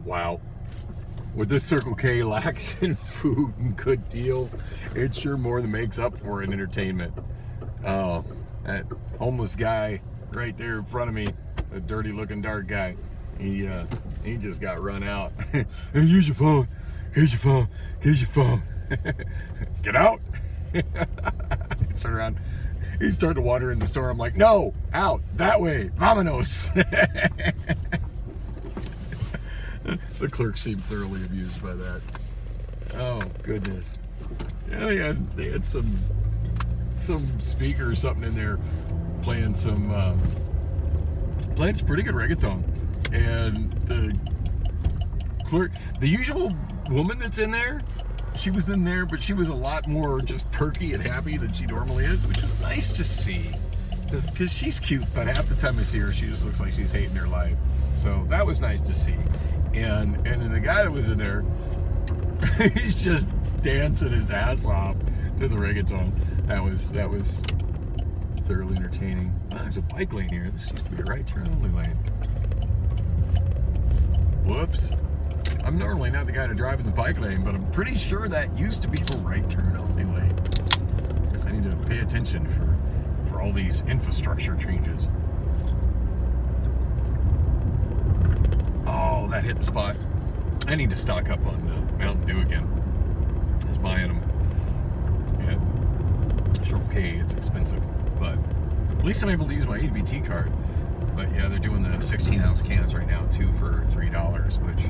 Wow. With this Circle K lacks in food and good deals, it sure more than makes up for in entertainment. Oh, that homeless guy right there in front of me, a dirty looking dark guy, he just got run out. Hey, use your phone. Here's your phone. Here's your phone. Get out. Turn around. He's starting to wander in the store. I'm like, no, out, that way, vámonos. The clerk seemed thoroughly amused by that. Oh, goodness. Yeah, they had some speaker or something in there playing some pretty good reggaeton. And the clerk, the usual woman that's in there, she was in there, but she was a lot more just perky and happy than she normally is, which is nice to see. Because she's cute, but half the time I see her, she just looks like she's hating her life. So that was nice to see. And then the guy that was in there, he's just dancing his ass off to the reggaeton. That was thoroughly entertaining. Oh, there's a bike lane here. This used to be a right turn only lane. Whoops. I'm normally not the guy to drive in the bike lane, but I'm pretty sure that used to be the right turn only lane. Guess I need to pay attention for all these infrastructure changes. Oh, that hit the spot. I need to stock up on Mountain Dew again. I was buying them at Circle K. It's expensive, but at least I'm able to use my ABT card. But yeah, they're doing the 16-ounce cans right now, 2 for $3, which,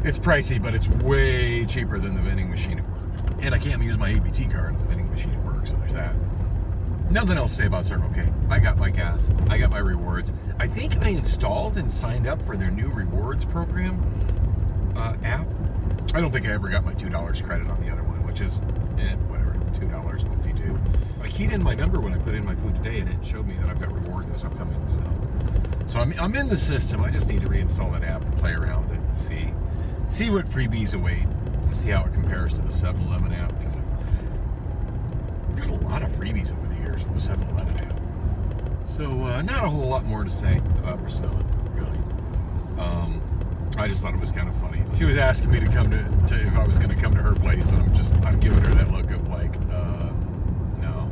it's pricey, but it's way cheaper than the vending machine at work. And I can't use my ABT card at the vending machine at work, so there's that. Nothing else to say about Circle K. I got my gas. I got my rewards. I think I installed and signed up for their new rewards program app. I don't think I ever got my $2 credit on the other one, which is, whatever, $2.52. I keyed in my number when I put in my food today, and it showed me that I've got rewards and stuff coming. So I'm in the system. I just need to reinstall that app and play around with it and see what freebies await. See how it compares to the 7-Eleven app, because I've got a lot of freebies over the years with the 7-Eleven app. So not a whole lot more to say about Priscilla, really. I just thought it was kind of funny. She was asking me to come to if I was going to come to her place, and I'm giving her that look of like, no.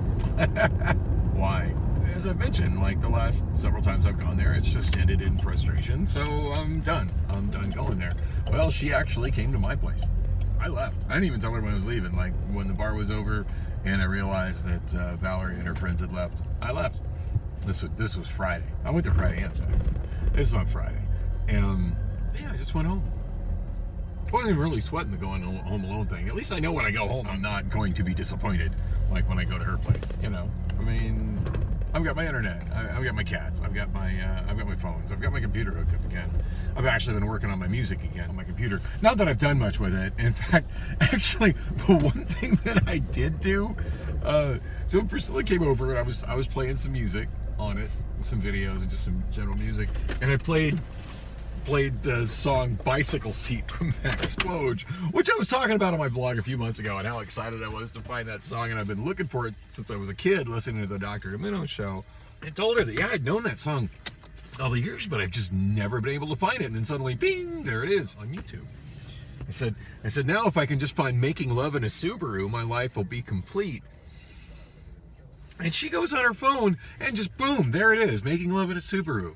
Why? As I've mentioned, like the last several times I've gone there, it's just ended in frustration. So I'm done. I'm done going there. Well, she actually came to my place. I left. I didn't even tell her when I was leaving. Like when the bar was over, and I realized that Valerie and her friends had left, I left. This was Friday. I went there Friday and Saturday. This is on Friday, and yeah, I just went home. I wasn't really sweating the going home alone thing. At least I know when I go home, I'm not going to be disappointed. Like when I go to her place, you know. I mean, I've got my internet. I've got my cats. I've got my phones. I've got my computer hooked up again. I've actually been working on my music again on my computer. Not that I've done much with it. In fact, actually, the one thing that I did do. So Priscilla came over, and I was playing some music on it, some videos, and just some general music, and I played the song Bicycle Seat from Max Woj, which I was talking about on my blog a few months ago, and how excited I was to find that song, and I've been looking for it since I was a kid, listening to the Dr. Domino show, and told her that, yeah, I'd known that song all the years, but I've just never been able to find it, and then suddenly, bing, there it is on YouTube. I said, now if I can just find Making Love in a Subaru, my life will be complete. And she goes on her phone, and just boom, there it is, Making Love in a Subaru.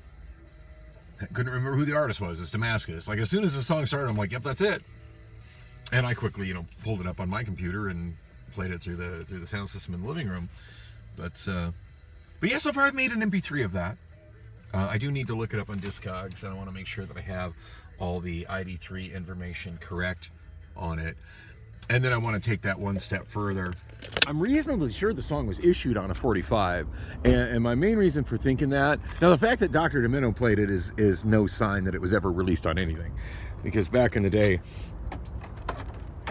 I couldn't remember who the artist was. It's Damascus. Like, as soon as the song started, I'm like, yep, that's it. And I quickly, pulled it up on my computer and played it through the sound system in the living room. But yeah, so far I've made an MP3 of that. I do need to look it up on Discogs, and I want to make sure that I have all the ID3 information correct on it. And then I want to take that one step further. I'm reasonably sure the song was issued on a 45, and my main reason for thinking that, now the fact that Dr. Domino played it is no sign that it was ever released on anything, because back in the day,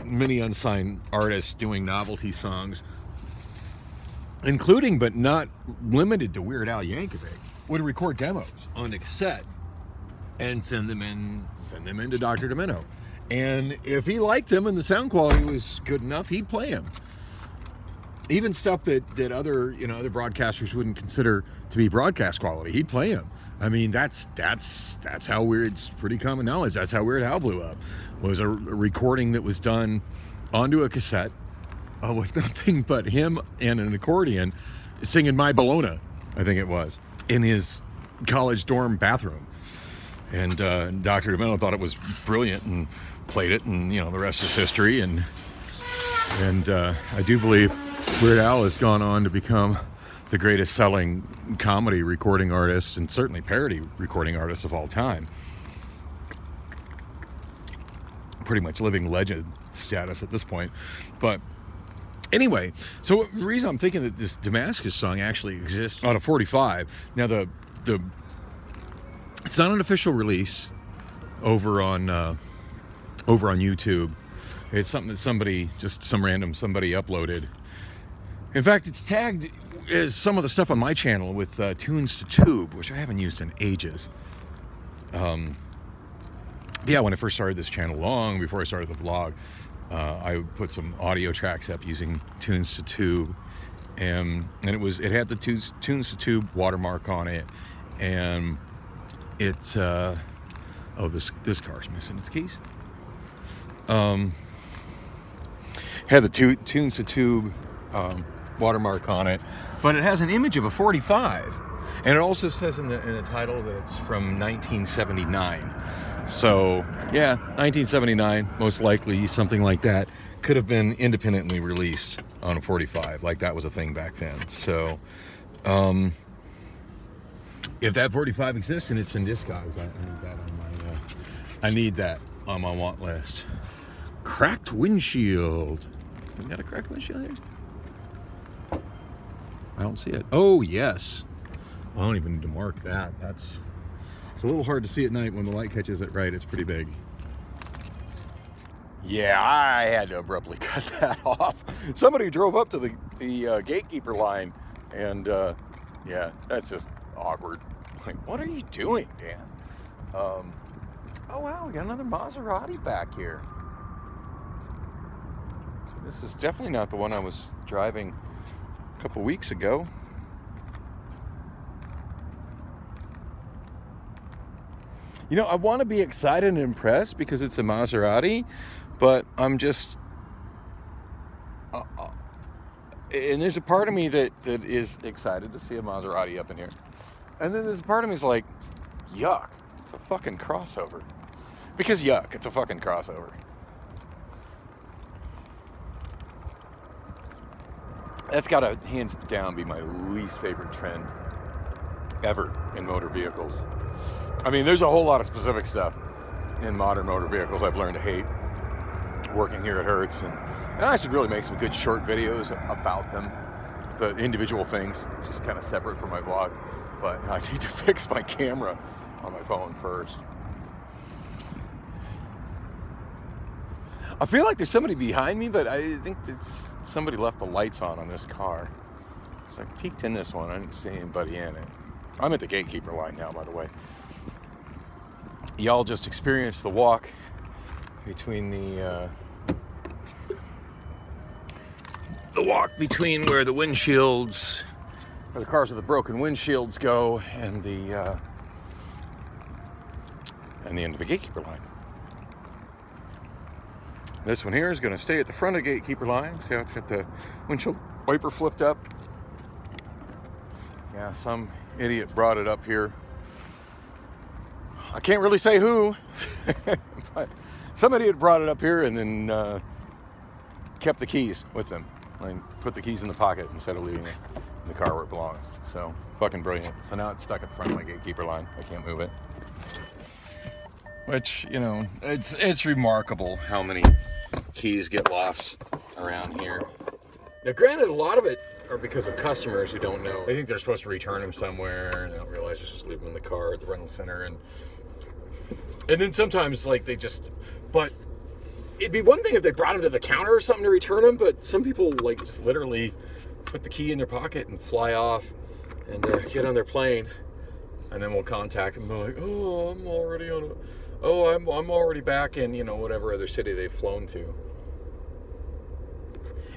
many unsigned artists doing novelty songs, including but not limited to Weird Al Yankovic, would record demos on a cassette and send them into Dr. Domino. And if he liked him and the sound quality was good enough, he'd play him. even stuff that other other broadcasters wouldn't consider to be broadcast quality, he'd play them. I mean, that's how weird. It's pretty common knowledge. That's how Weird Al blew up. Was a recording that was done onto a cassette with nothing but him and an accordion singing My Bologna, I think it was, in his college dorm bathroom. And Dr. DeMello thought it was brilliant and played it, and the rest is history. And I do believe Weird Al has gone on to become the greatest selling comedy recording artist and certainly parody recording artist of all time. Pretty much living legend status at this point. But anyway, so the reason I'm thinking that this Damascus song actually exists on a 45. Now it's not an official release over on YouTube. It's something that somebody uploaded. In fact, it's tagged as some of the stuff on my channel with Tunes to Tube, which I haven't used in ages. When I first started this channel, long before I started the vlog, I put some audio tracks up using Tunes to Tube, and it had the Tunes to Tube watermark on it, and it's this car's missing its keys. Had the Tunes to Tube watermark on it, but it has an image of a 45, and it also says in the title that it's from 1979. So yeah, 1979, most likely something like that could have been independently released on a 45, like that was a thing back then. So if that 45 exists and it's in disguise, I need that on my want list. Cracked windshield. We got a cracked windshield here? I don't see it. Oh, yes. I don't even need to mark that. It's a little hard to see at night when the light catches it right. It's pretty big. Yeah, I had to abruptly cut that off. Somebody drove up to the gatekeeper line, and yeah, that's just awkward. Like, what are you doing, Dan? Oh wow, we got another Maserati back here. So this is definitely not the one I was driving a couple weeks ago. I want to be excited and impressed because it's a Maserati, but I'm just... and there's a part of me that is excited to see a Maserati up in here. And then there's a part of me that's like, yuck, it's a fucking crossover. Because yuck, it's a fucking crossover. That's got to hands down be my least favorite trend ever in motor vehicles. I mean, there's a whole lot of specific stuff in modern motor vehicles I've learned to hate working here at Hertz, and I should really make some good short videos about them, the individual things, just kind of separate from my vlog. But I need to fix my camera on my phone first. I feel like there's somebody behind me, but I think somebody left the lights on this car. So I peeked in this one, I didn't see anybody in it. I'm at the gatekeeper line now, by the way. Y'all just experienced the walk between where the windshields, where the cars with the broken windshields go, and the end of the gatekeeper line. This one here is going to stay at the front of the gatekeeper line. See how it's got the windshield wiper flipped up? Yeah, some idiot brought it up here. I can't really say who, but somebody had brought it up here and then kept the keys with them. Like, put the keys in the pocket instead of leaving it in the car where it belongs. So, fucking brilliant. So now it's stuck at the front of my gatekeeper line. I can't move it. Which, it's remarkable how many keys get lost around here. Now, granted, a lot of it are because of customers who don't know. They think they're supposed to return them somewhere, and they don't realize they're supposed to leave them in the car at the rental center. And then sometimes, but it'd be one thing if they brought them to the counter or something to return them, but some people, just literally put the key in their pocket and fly off and get on their plane, and then we'll contact them. They're like, oh, I'm already back in, whatever other city they've flown to.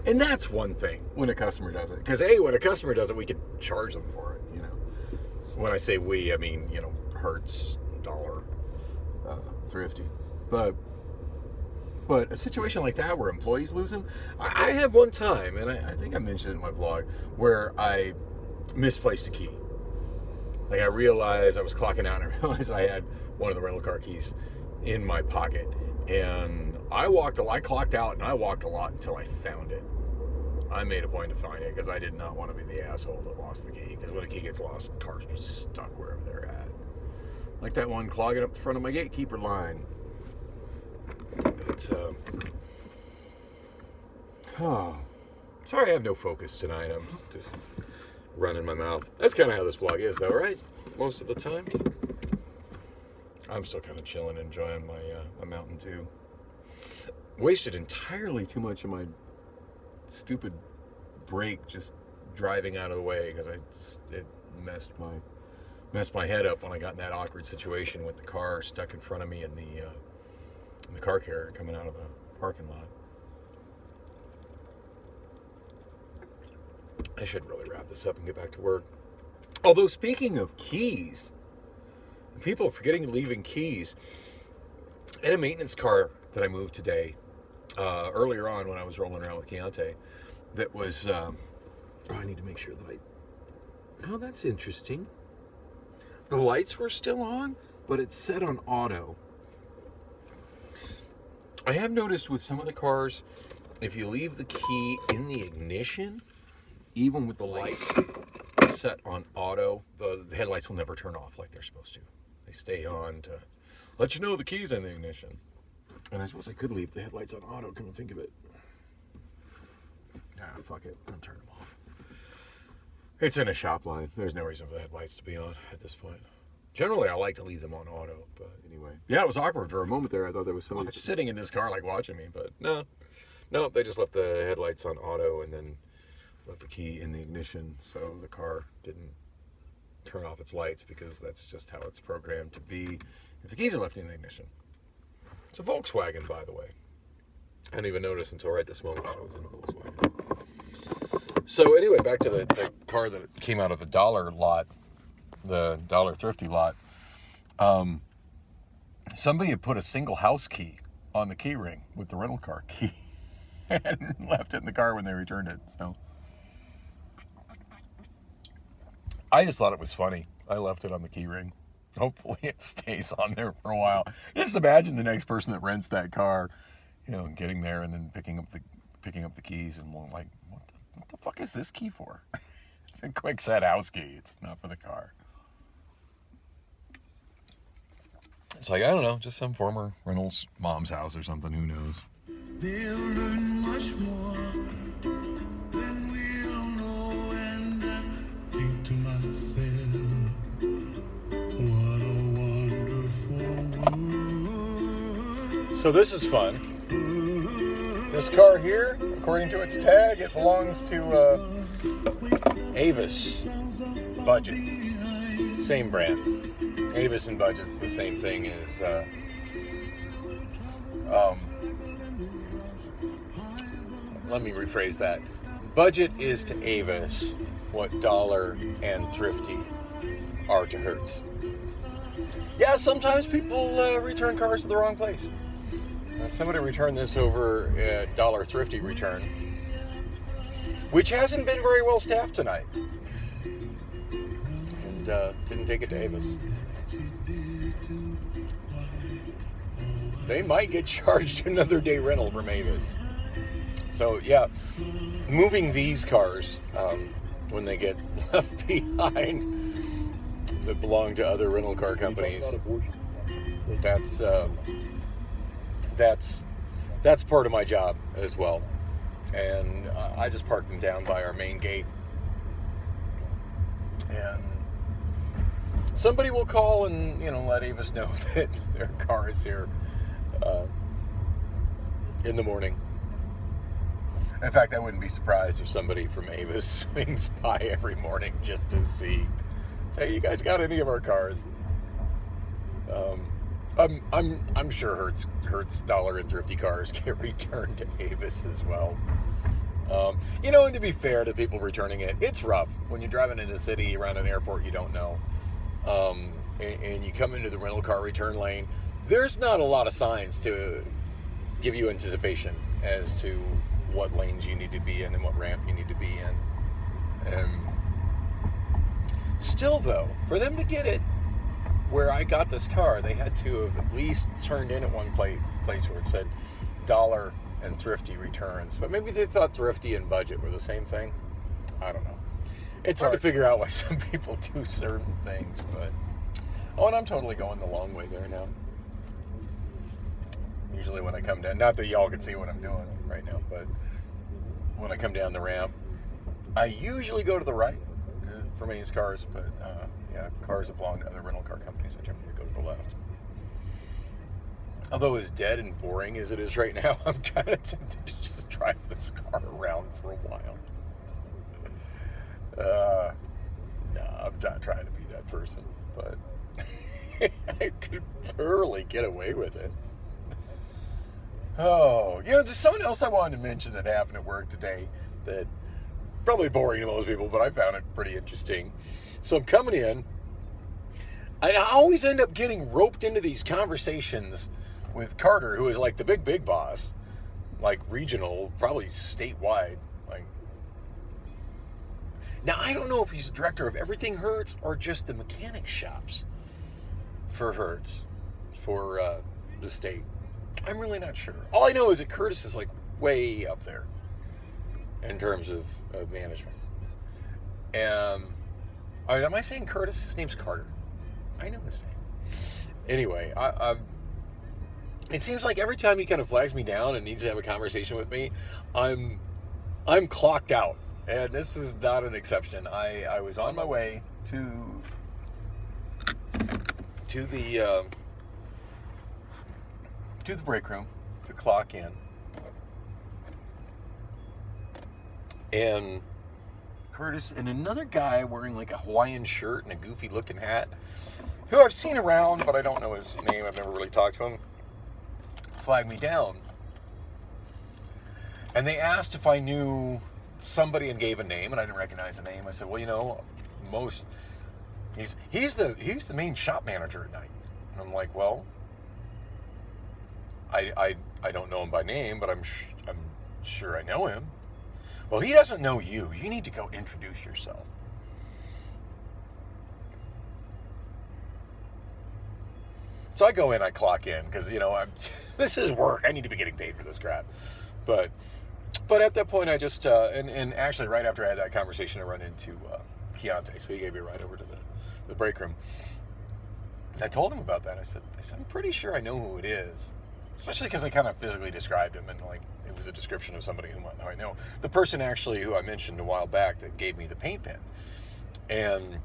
And that's one thing when a customer does it. Because, A, when a customer does it, we can charge them for it, you know. When I say we, I mean, you know, Hertz, Dollar, Thrifty. But a situation like that where employees lose them, I have one time, and I think I mentioned it in my vlog, where I misplaced a key. Like, I realized I was clocking out, and I realized I had one of the rental car keys in my pocket. And I clocked out, and I walked a lot until I found it. I made a point to find it because I did not want to be the asshole that lost the key. Because when a key gets lost, cars are just stuck wherever they're at. Like that one clogging up the front of my gatekeeper line. But, sorry I have no focus tonight. I'm just running my mouth. That's kind of how this vlog is, though, right? Most of the time. I'm still kind of chilling, enjoying my Mountain Dew. Wasted entirely too much of my stupid brake just driving out of the way because it messed my head up when I got in that awkward situation with the car stuck in front of me and the car carrier coming out of the parking lot. I should really wrap this up and get back to work. Although, speaking of keys, people are forgetting leaving keys. I had a maintenance car that I moved today, earlier on when I was rolling around with Keontae, that was, I need to make sure that oh, that's interesting. The lights were still on, but it's set on auto. I have noticed with some of the cars, if you leave the key in the ignition, even with the lights set on auto, the headlights will never turn off like they're supposed to. They stay on to let you know the key's in the ignition. And I suppose I could leave the headlights on auto, come to think of it. Fuck it, I'll turn them off. It's in a shop line. There's no reason for the headlights to be on at this point. Generally, I like to leave them on auto, but anyway. Yeah, it was awkward for a moment there. I thought there was somebody sitting in this car, like, watching me, but no, they just left the headlights on auto and then left the key in the ignition, so the car didn't turn off its lights because that's just how it's programmed to be if the keys are left in the ignition. It's a Volkswagen, by the way. I didn't even notice until right this moment that it was in a Volkswagen. So anyway, back to the car that came out of a dollar lot, the Dollar Thrifty lot. Somebody had put a single house key on the key ring with the rental car key and left it in the car when they returned it. So I just thought it was funny. I left it on the key ring. Hopefully it stays on there for a while. Just imagine the next person that rents that car, getting there and then picking up the keys and like, what the fuck is this key for? It's a quick set house key. It's not for the car. It's like, I don't know, just some former Reynolds mom's house or something. Who knows? They'll learn much more than we'll know, and I think to myself, what a wonderful world. So this is fun. This car here, according to its tag, it belongs to Avis Budget. Same brand. Avis and Budget's the same thing as let me rephrase that. Budget is to Avis what Dollar and Thrifty are to Hertz. Yeah, sometimes people return cars to the wrong place. Somebody returned this over at Dollar Thrifty return, which hasn't been very well staffed tonight, and didn't take it to Avis. They might get charged another day rental from Avis. So yeah, moving these cars when they get left behind that belong to other rental car companies, that's part of my job as well. And I just park them down by our main gate, and somebody will call and let Avis know that their car is here in the morning. In fact, I wouldn't be surprised if somebody from Avis swings by every morning just to see, hey, you guys got any of our cars? I'm sure Hertz Dollar and Thrifty cars get returned to Avis as well. And to be fair to people returning it, it's rough when you're driving into the city around an airport you don't know, and you come into the rental car return lane. There's not a lot of signs to give you anticipation as to what lanes you need to be in and what ramp you need to be in. Still, though, for them to get it where I got this car, they had to have at least turned in at one place where it said dollar and thrifty returns. But maybe they thought thrifty and budget were the same thing. I don't know. It's hard to figure out why some people do certain things, but... Oh, and I'm totally going the long way there now. Usually when I come down, not that y'all can see what I'm doing right now, but when I come down the ramp, I usually go to the right for many cars, but cars that belong to other rental car companies, I generally go to the left. Although as dead and boring as it is right now, I'm kind of tempted to just drive this car around for a while. I'm not trying to be that person, but I could thoroughly get away with it. Oh, there's someone else I wanted to mention that happened at work today that probably boring to most people, but I found it pretty interesting. So I'm coming in. I always end up getting roped into these conversations with Carter, who is like the big boss, like regional, probably statewide. Like, now I don't know if he's the director of everything Hertz or just the mechanic shops for Hertz for the state. I'm really not sure. All I know is that Curtis is like way up there in terms of management. And am I saying Curtis? His name's Carter. I know his name. Anyway, it seems like every time he kind of flags me down and needs to have a conversation with me, I'm clocked out. And this is not an exception. I was on my way to the break room to clock in, and Curtis and another guy wearing like a Hawaiian shirt and a goofy looking hat, who I've seen around but I don't know his name, I've never really talked to him, flagged me down. And they asked if I knew somebody and gave a name, and I didn't recognize the name. I said, well, he's the main shop manager at night. And I'm like, well, I don't know him by name, but I'm sure I know him. Well, he doesn't know you. You need to go introduce yourself. So I go in, I clock in, because, this is work. I need to be getting paid for this crap. But at that point, I just, and actually right after I had that conversation, I run into Keontae, so he gave me a ride over to the break room. I told him about that. I said, I'm pretty sure I know who it is. Especially because I kind of physically described him, and like it was a description of somebody who I know. The person actually who I mentioned a while back that gave me the paint pen, and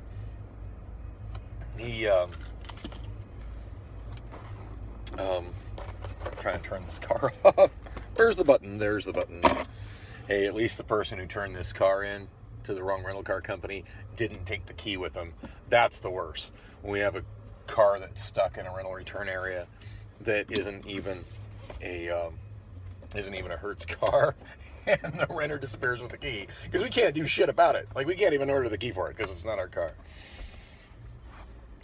he trying to turn this car off. Where's the button? There's the button. Hey, at least the person who turned this car in to the wrong rental car company didn't take the key with them. That's the worst. When we have a car that's stuck in a rental return area that isn't even a Hertz car, and the renter disappears with the key, because we can't do shit about it. Like, we can't even order the key for it because it's not our car.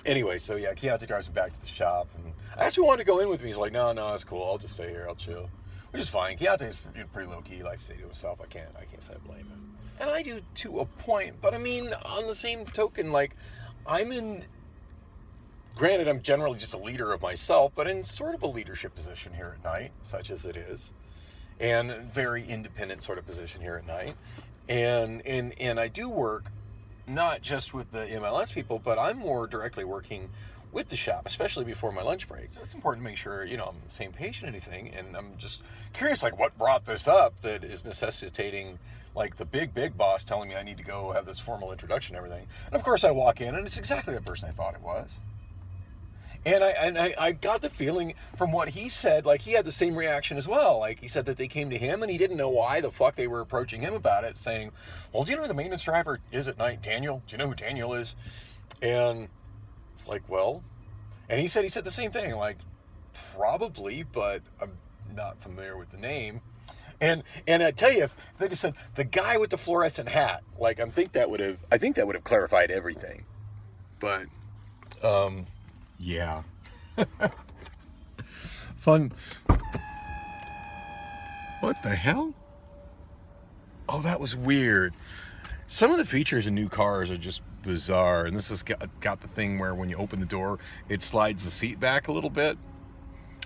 Anyway, so yeah, Keontae drives me back to the shop, and I asked if he wanted to go in with me. He's like, no, it's cool. I'll just stay here. I'll chill. Which is fine. Keontae's pretty low key. He likes to stay to himself. I can't say I blame him. And I do to a point. But I mean, on the same token, like, granted, I'm generally just a leader of myself, but in sort of a leadership position here at night, such as it is, and very independent sort of position here at night. And I do work not just with the MLS people, but I'm more directly working with the shop, especially before my lunch break. So it's important to make sure, I'm on the same page and anything. And I'm just curious, like, what brought this up that is necessitating, like, the big boss telling me I need to go have this formal introduction and everything. And of course I walk in, and it's exactly the person I thought it was. And I got the feeling from what he said, like, he had the same reaction as well. Like, he said that they came to him and he didn't know why the fuck they were approaching him about it, saying, well, do you know who the maintenance driver is at night? Daniel? Do you know who Daniel is? And it's like, well, and he said the same thing, like, probably, but I'm not familiar with the name. And I tell you, if they just said the guy with the fluorescent hat, like I think that would have clarified everything. But yeah. Fun. What the hell? Oh, that was weird. Some of the features in new cars are just bizarre, and this has got the thing where when you open the door, it slides the seat back a little bit.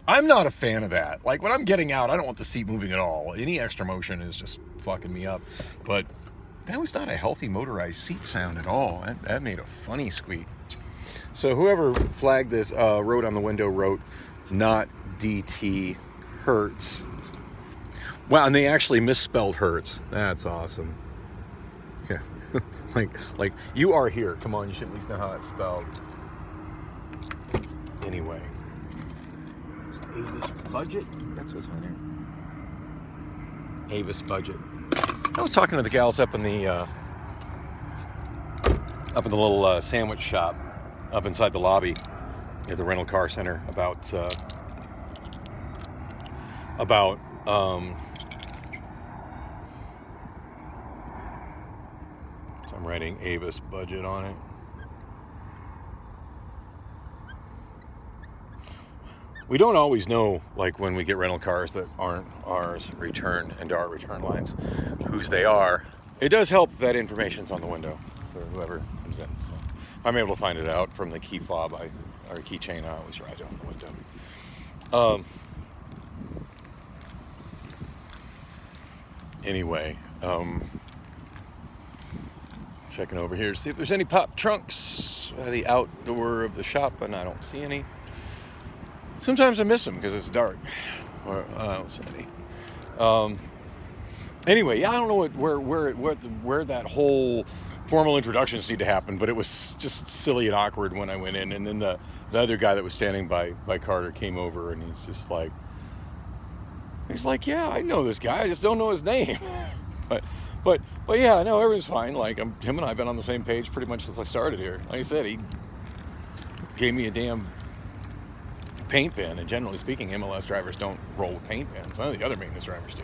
I'm not a fan of that. Like when I'm getting out, I don't want the seat moving at all. Any extra motion is just fucking me up. But that was not a healthy motorized seat sound at all. That made a funny squeak. So whoever flagged this wrote on the window, wrote, not DT Hertz. Wow, and they actually misspelled Hertz. That's awesome. Yeah, like you are here. Come on, you should at least know how it's spelled. Anyway, Avis budget. That's what's on there. Avis budget. I was talking to the gals up in the little sandwich shop up inside the lobby at the rental car center about. So I'm writing Avis budget on it. We don't always know, like when we get rental cars that aren't ours returned into our return lines, whose they are. It does help that information's on the window for whoever comes in. So I'm able to find it out from the key fob or keychain I always write on the window. Anyway, checking over here to see if there's any pop trunks by the outdoor of the shop, and I don't see any. Sometimes I miss them because it's dark, or I don't see any. Anyway, yeah, I don't know where that whole formal introductions need to happen, but it was just silly and awkward when I went in, and then the other guy that was standing by Carter came over, and he's like, yeah, I know this guy, I just don't know his name. But yeah, no, everything's fine. Like him and I have been on the same page pretty much since I started here. Like I said, he gave me a damn paint pen, and generally speaking, MLS drivers don't roll with paint pens. None of the other maintenance drivers do.